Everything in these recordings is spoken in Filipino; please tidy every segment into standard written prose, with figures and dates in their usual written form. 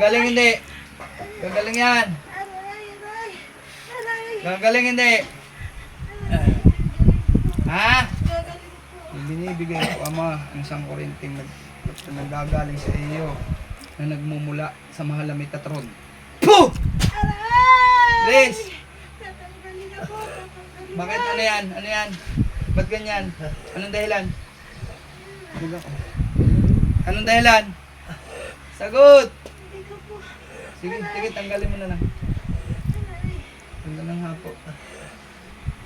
Gagaling hindi. Gagaling yan. Gagaling hindi. Ha? Binibigay ko ama ang isang kurinting nagagaling sa iyo na nagmumula sa mahal na Metatron. Puh! Please! Bakit? Ano yan? Ano yan? Ba't ganyan? Anong dahilan? Anong dahilan? Sagot! Sige, sige, tanggalin mo na lang. Tanggal lang hapo.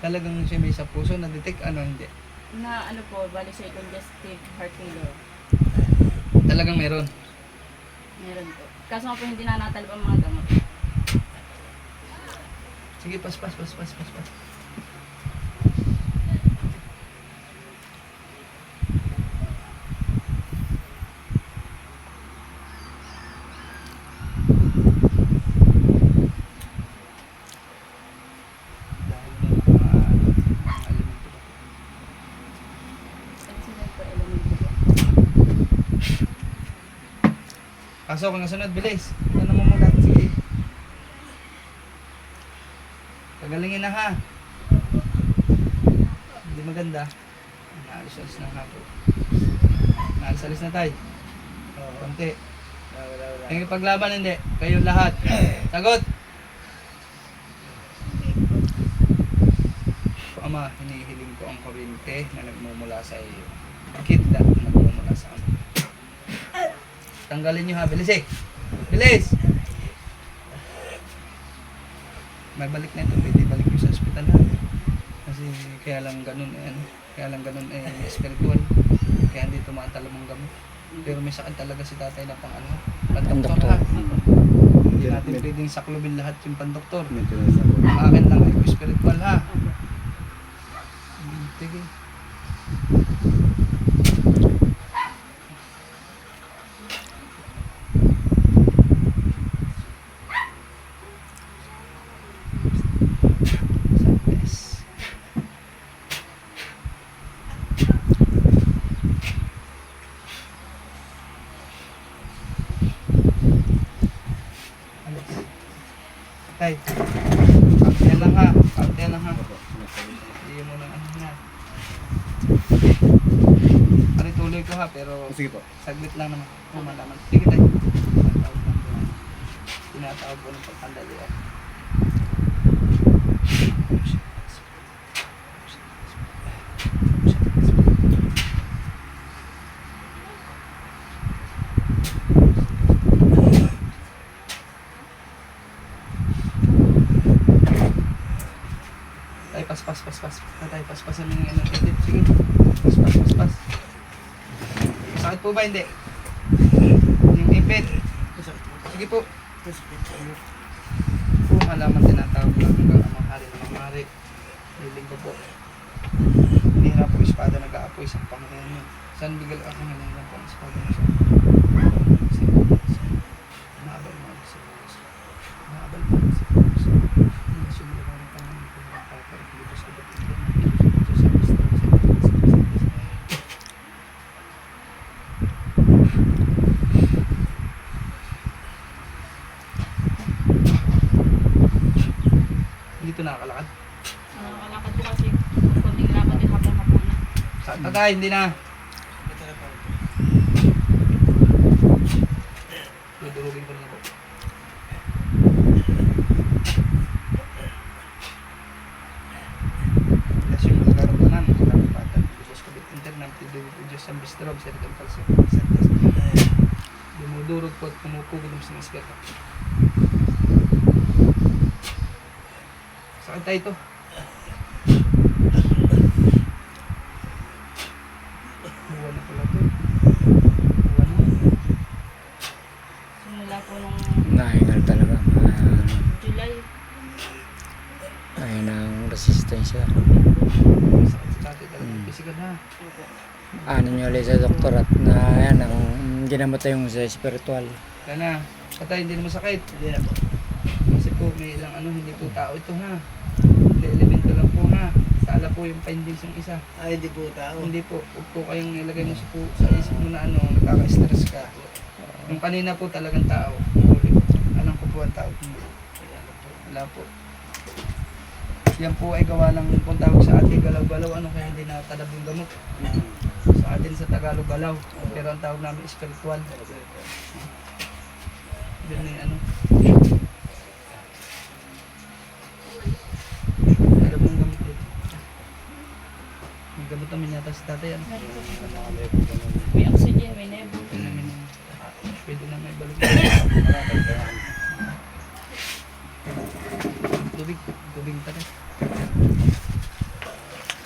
Talagang siya may sa puso, na-detect ano hindi? Na ano po, bali sa congestive heart failure. Talagang meron. Meron po. Kaso nga po hindi na natalab ang mga gamot. Sige, pas. Pasok ang sunod, bilis. Ano mo muna, sige. Pagalingin na ha. Hindi maganda. Naalis-alis na hapon. Naalis-alis na tayo. Konti. Yung paglaban hindi. Kayo lahat. Sagot! Ama, hinihiling ko ang kuryente na nagmumula sa iyo. Kita na nagmumula sa amin. Tanggalin nyo ha, bilis eh. Bilis! May balik na ito, pwede balik nyo sa ospital ha. Kasi kaya lang ganun spiritual. Kaya hindi tumatalab ang gamot. Pero may sakit talaga si tatay na pang ano, pandoktor ha. Hindi natin pwedeng saklubin lahat yung pandoktor. Ang akin lang ay spiritual ha. Sige. Tay, kaunti lang ha. Hindi mo nang ano na. Pari tuloy ko ha, pero Sige po. saglit lang naman. Malaman. Sige tay. Tinatawag ko ng pagkandali ah. Pas. Tatay, paspasan mo yung ano. Sige. Pas. Sakit po ba? Hindi. Yung ipit. Sige po. Kung malaman tinatawag lang hanggang ang mahari. Lilig ko po. Hinihira po espada nag-aapoy sa Panginoon niyo. San bigal ako hinihira po ang espada niyo sa maabal mo sa Diyos. Maabal mo sa Diyos. Sumulaw ng Panginoon ko ng papay. Diyos ko dito. Diyos sa Diyos. Dito nakakalakad. Nakakalakad po kasi konting lakad din hapon na. Sa tatay, hindi na. Dudurugin ko na po. Ilas yung magkaroon magkakapatan. Diyos ko bit internal, Diyos ang bistrog, certain calcium, dumudurog po at pumupugod ng sinisgata. Sakit tayo ito. Buwan na pala ito. Buwan na. Simula po nung Nahingal talaga. July. Ayun ang resistensya. Sakit sa tatay talaga. Physical ha. Opo. Ano nyo ulit sa doktor at na yan ang ginamot yung sa spiritual. Kaya na. Tatay, hindi naman sakit. Hindi na po. Kasi po may ilang ano, hindi po tao ito ha. Hindi, elemento lang po ha. Sala po yung findings ng isa. Ay, di po tao. Hindi po. Huwag po kayong ilagay mo sa isip mo na ano, nagkaka-stress ka. Yung kanina po talagang tao. Huli po ang tawag niyo. Wala po. Yan po ay gawa ng kung tawag sa ating galaw-galaw, ano kaya hindi natalab yung gamot. Sa atin sa Tagalog galaw, pero ang tawag namin spiritual. Yun na ano. Alam mong gamot dito. May gamot namin yata si tatay. Ano? May oxygen, may nebo. Pwede na may balik. Tubig tatay.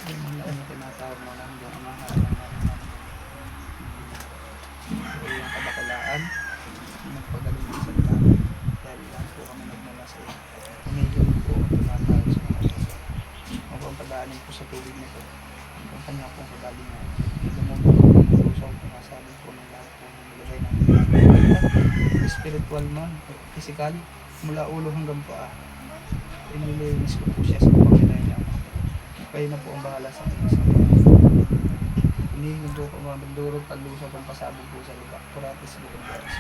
Yung mga ano tinatawag mo lang yung amahan ng yung kabakalaan. Nagpagaling sa salita. Dahil lang po kami nagmula sa iyo. Umiyon po ang tumatawag sa mga Diyos. Ako ang pag-aanin po sa tubig nito. Ang kanya po ang kagalingan. Lumuto po ng lusaw kung masabi po ng lahat po ng nilagay ng spiritual man, physical, mula ulo hanggang paa. Inilinis ko po siya sa Panginoon niya. Kayo na po ang bahala sa akin. Hinihingi po ko mga bandurog, taglusaw, pampasabog po sa lupa. Kuratis po ang Diyos.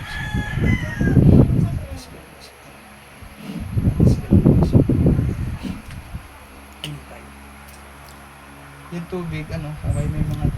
Yung tubig, ano, kung kayo may mga